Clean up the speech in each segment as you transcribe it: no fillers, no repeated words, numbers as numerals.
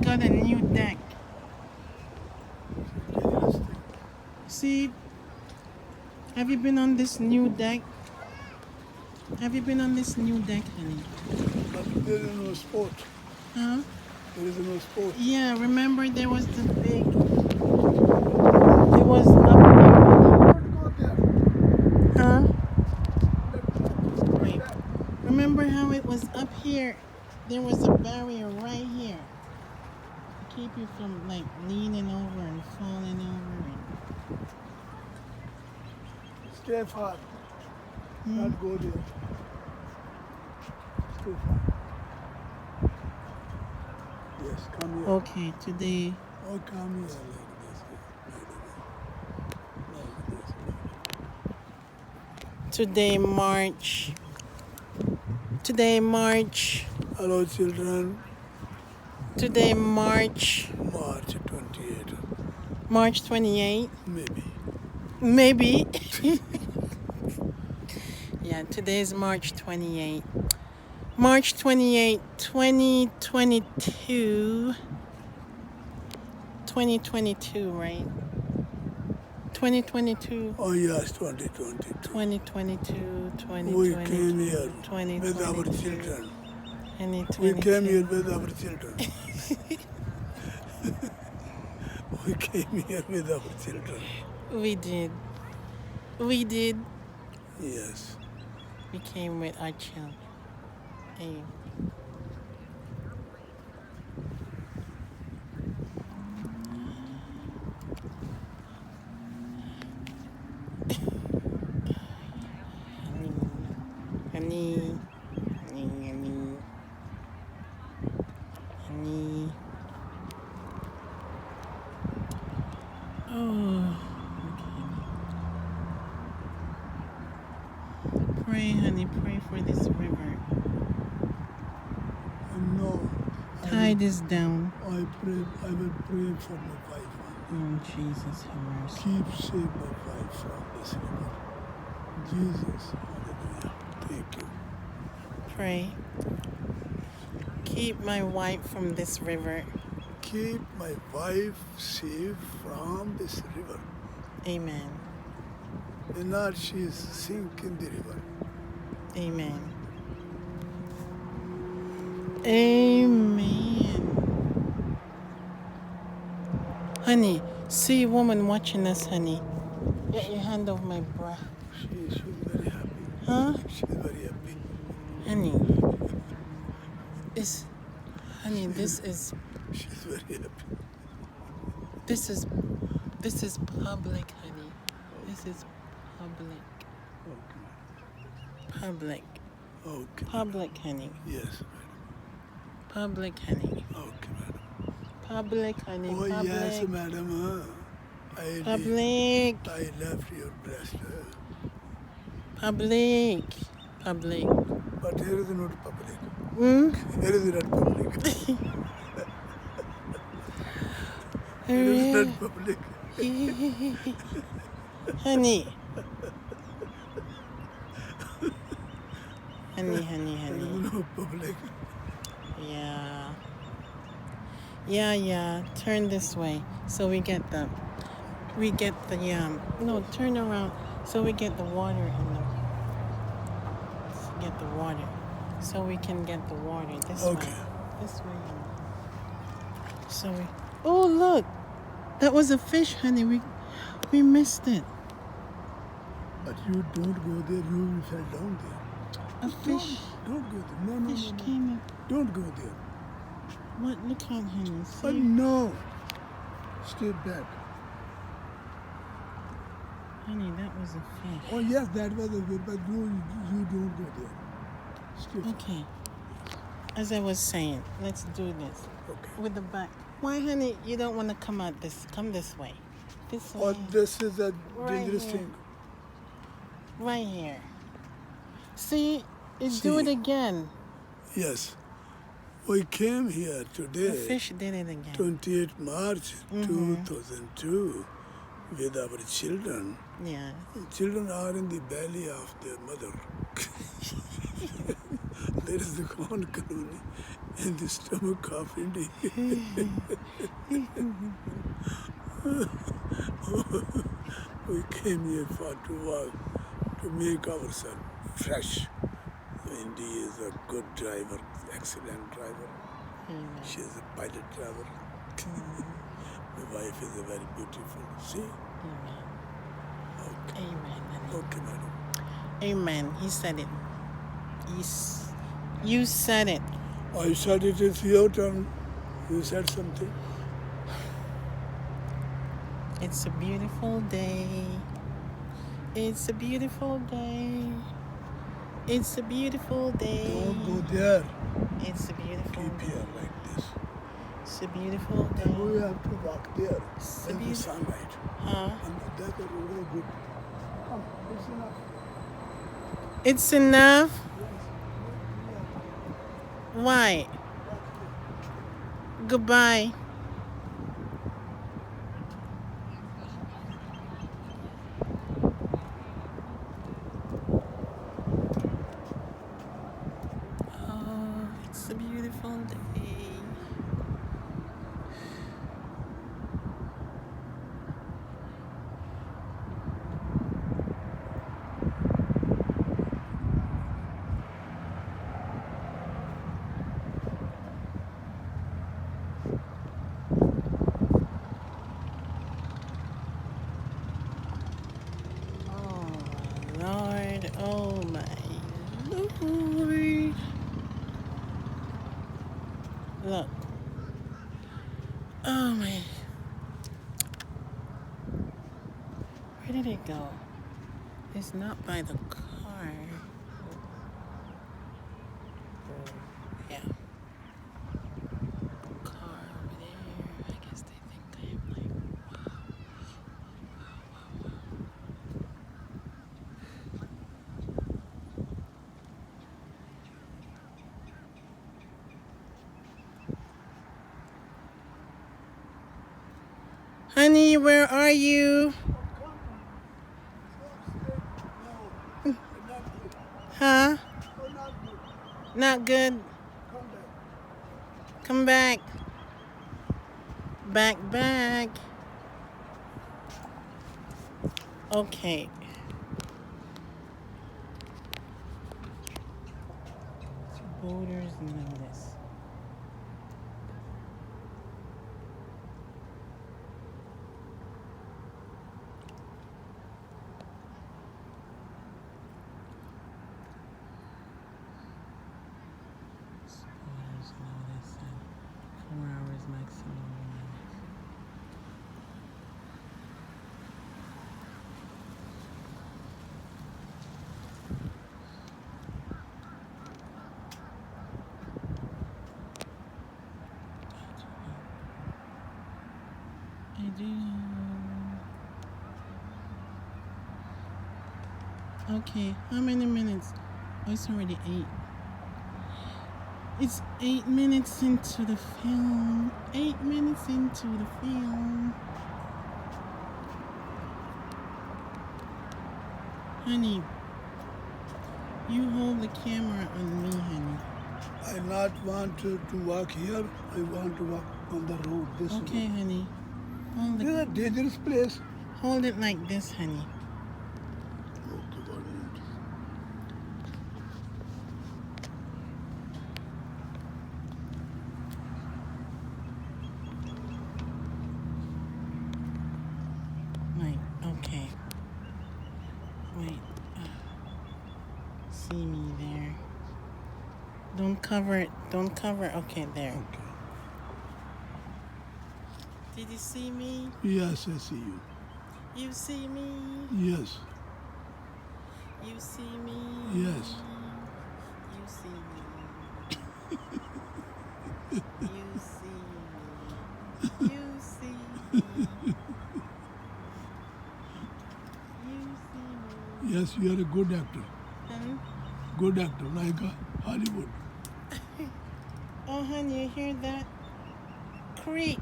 got a new deck. See, have you been on this new deck? Have you been on this new deck, honey? But there is no sport. Huh? There is no sport. Yeah, remember there was the big... It was up here. Don't go there. Huh? Wait. Remember how it was up here? There was a barrier right here to keep you from like leaning over and falling over. Stay far. Not go there. Stay far. Yes, come here. Okay, today. Oh, come here like this. Today, March. Hello, children. Today, March. March 28. March 28. Maybe. Yeah, today is March 28. March 28, 2022. 2022, right? 2022. Oh, yes, 2022. 2022, 2022. We came here 2022, with our children. 2022. We came here with our children. We came here with our children. We did. We did. Yes. We came with our children. Hey. Honey. Oh. Pray, honey, pray for this river. No. Tie this down. I will pray for my wife. Oh, Jesus, have mercy. Keep safe my wife from this river. Jesus, hallelujah. Thank you. Pray. Keep my wife from this river. Keep my wife safe from this river. Amen. And not she is sink in the river. Amen. Amen. Honey, see a woman watching us, honey. Get your hand off my bra. She's very happy. Huh? She's very happy. Honey. This is She's very happy. this is public, honey. This is public. Okay. Public. Okay. Public, honey. Yes, madam. Public, honey. Okay, madam. Public, honey. Oh, Public. yes, madam. Public. I left your breast. Public. Public. But here is not public. Hmm? Here is not public. Here is not public. Honey. Honey. There is no public. Yeah. Turn this way so we get the no, turn around so we get the water in the get the water. So we can get the water this Okay. way. This way. So we oh look. That was a fish, honey. We missed it. But you don't go there, you will fall down there. A fish. Don't go there. No. Fish came in. Don't go there. What? Look on, honey. But See? no. Stay back. Honey, that was a fish. Oh yes, that was a good, but you don't go there. Stay back. Okay. As I was saying, let's do this. Okay. With the back. Why, honey, you don't want to come out this? Come this way. This way. Oh, this is a Right dangerous here. thing. Right here. See? Do See. it again. Yes. We came here The today, fish did it again. 28 March 2002, with our children. Yeah. Children are in the belly of their mother. There is the corn colony in the stomach of India. We came here to work, to make ourselves fresh. Indy is a good driver, excellent driver. Amen. She is a pilot driver. My wife is a very beautiful. See? Amen. Okay. Amen. Okay, madam. Amen. He said it. You said it. I said it is your turn. You said something. It's a beautiful day. It's a beautiful day. It's a beautiful day. Don't go there. It's a beautiful Keep day. here like this. It's a beautiful And we day. have to walk there. It's In the beautiful. sunlight. Huh? And that's really good. Come, it's enough. It's enough. Why? Goodbye. Oh, it's a beautiful day. Oh my Lord. Oh my Lord. Look. Oh my. Where did it go? It's not by the car. Yeah. Car over there. I guess they think I am like, honey, where are you? Huh? Not good. Come back. Back. Okay. Borders and all this. Borders and all this. 4 hours maximum. I do. Okay, how many minutes? Oh, it's already 8. It's 8 minutes into the film. 8 minutes into the film. Honey, you hold the camera on me, honey. I not want to walk here. I want to walk on the road. This Okay, road. honey. Hold This is a it. dangerous place. Hold it like this, honey. Okay, 1 minute. Like, okay. Wait. See me there. Don't cover it. Don't cover. Okay, there. Okay. Did you see me? Yes, I see you. You see me? Yes. You see me? Yes. You see me? You see me? You see me? You see me? Yes, you are a good actor. Huh? Good actor, like Hollywood. Oh, honey, you hear that? Creek.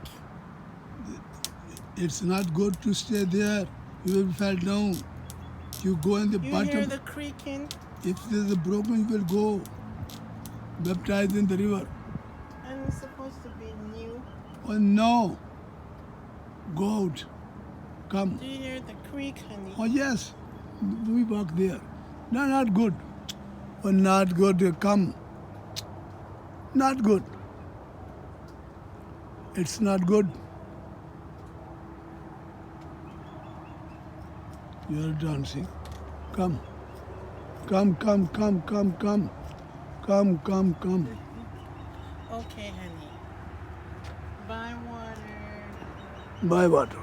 It's not good to stay there. You will fall down. You go in the You bottom. hear the creaking? If there's a broken, you will go. Baptized in the river. And it's supposed to be new. Oh no. Go out. Come. Do you hear the creek, honey? Oh yes. We walk there. No, not good. Oh, not good. Come. Not good. It's not good. You're dancing. Come. Come, come, come, come, come. Come, come, come. Okay, honey. Buy water. Buy water.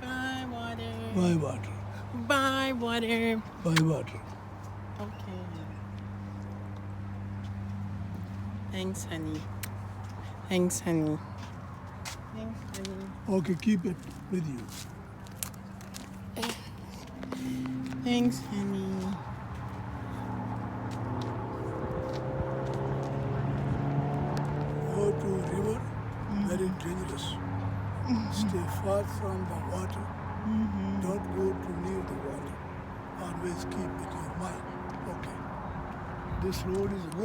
Buy water. Buy water. Buy water. Buy water. Okay. Thanks, honey. Thanks, honey. Thanks, honey. Okay, keep it with you. Thanks, honey. Go to river, very dangerous. Stay far from the water. Don't go too near the water. Always keep it in your mind. Okay. This road is good.